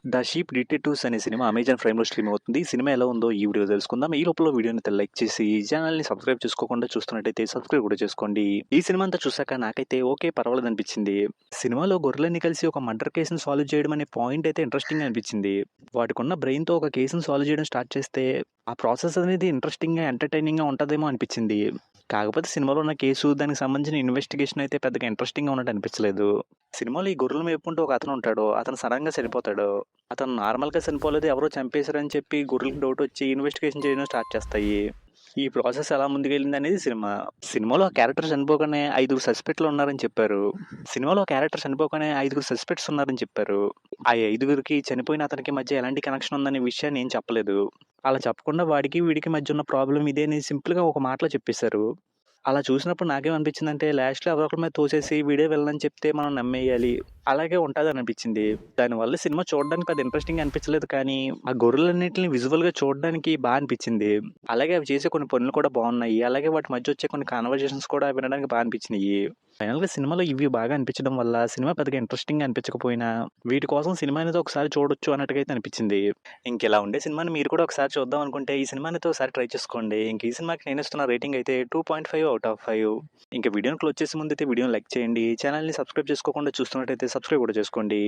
'The sheep detectives' అనే cinema Amazon ప్రైమ్‌లో stream అవుతుంది. ఈ సినిమా ఎలా ఉందో ఈ వీడియోలో తెలుసుకుందాం. ఈ లోపల వీడియోని అయితే లైక్ చేసి, ఛానెల్‌ని సబ్స్క్రైబ్ చేసుకోకుండా చూస్తున్నట్టయితే సబ్స్క్రైబ్ కూడా చేసుకోండి. ఈ సినిమా అంతా చూసాక నాకైతే ఓకే పర్వాలేదనిపించింది. సినిమాలో గొర్రెలన్నీ కలిసి ఒక మర్డర్ కేస్‌ని సాల్వ్ చేయడం అనే పాయింట్ అయితే ఇంట్రెస్టింగ్‌గా అనిపించింది. వాటికున్న బ్రెయిన్‌తో ఒక కేస్‌ని సాల్వ్ చేయడం స్టార్ట్ చేస్తే, ఆ ప్రాసెస్ అనేది ఇంట్రెస్టింగ్‌గా, ఎంటర్‌టైనింగ్‌గా ఉంటదేమో అనిపించింది. కాకపోతే సినిమాలో ఉన్న కేసు, దానికి సంబంధించిన ఇన్వెస్టిగేషన్ అయితే పెద్దగా ఇంట్రెస్టింగ్‌గా ఉన్నట్టు అనిపించలేదు. సినిమాలో ఈ గొర్రెలు మేపుకుంటూ ఒక అతను ఉంటాడు. అతను సడన్‌గా చనిపోతాడు. అతను నార్మల్‌గా చనిపోలేదు, ఎవరో చంపేశారని చెప్పి గొర్రెలకి డౌటొచ్చి ఇన్వెస్టిగేషన్ చేయడం స్టార్ట్ చేస్తాయి. ఈ ప్రాసెస్ ఎలా ముందుకెళ్ళిందనేది సినిమా. సినిమాలో ఆ క్యారెక్టర్ చనిపోగానే 5 సస్పెక్ట్‌లు ఉన్నారని చెప్పారు. సినిమాలో ఆ క్యారెక్టర్ చనిపోగానే 5 సస్పెక్ట్స్ ఉన్నారని చెప్పారు. ఆ 5కి చనిపోయిన అతనికి మధ్య ఎలాంటి కనెక్షన్ ఉందనే విషయాన్ని ఏం చెప్పలేదు. అలా చెప్పకుండా వాడికి, వీడికి మధ్య ఉన్న ప్రాబ్లమ్ ఇదే అని సింపుల్‌గా ఒక మాటలో చెప్పేశారు. అలా చూసినప్పుడు నాకేమనిపించిందంటే లాస్ట్‌లో ఎవరో ఒకరి మీద తోసేసి వీడే విలన్ అని చెప్తే మనం నమ్మేయాలి. అలాగే ఉంటదననిపించింది. దానివల్ల సినిమా చూడడానికి పెద్ద ఇంట్రెస్టింగ్‌గా అనిపించలేదు కానీ, ఆ గొర్రెలన్నిటిని విజువల్‌గా చూడడానికి అనిపించింది. అలాగే అవి చేసే కొన్ని పనులు కూడా బాగున్నాయి. అలాగే వాటి మధ్య వచ్చే కొన్ని కన్వర్జేషన్స్ కూడా వినడానికి అనిపించినియి. ఫైనల్‌గా సినిమాలో ఇవి బాగా అనిపించడం వల్ల సినిమా పెద్దగా ఇంట్రెస్టింగ్‌గా అనిపించకపోయినా, వీటి కోసం సినిమా అనేది ఒకసారి చూడొచ్చు అన్నట్టుగా అయితే అనిపించింది. ఇంకిలా ఉండే సినిమాని మీరు కూడా ఒకసారి చూద్దాం అనుకుంటే ఈ సినిమానైతే ఒకసారి ట్రై చేసుకోండి. ఇంక ఈ సినిమాకి నేనిస్తున్న రేటింగ్ అయితే 2.5 ఔట్ ఆఫ్ 5. ఇంక వీడియోని క్లోజ్ చేసే ముందైతే వీడియోని లైక్ చేయండి. ఛానెల్‌ని సబ్స్క్రైబ్ చేసుకోకుండా చూస్తున్నట్టయితే సబ్స్క్రైబ్ కూడా చేసుకోండి.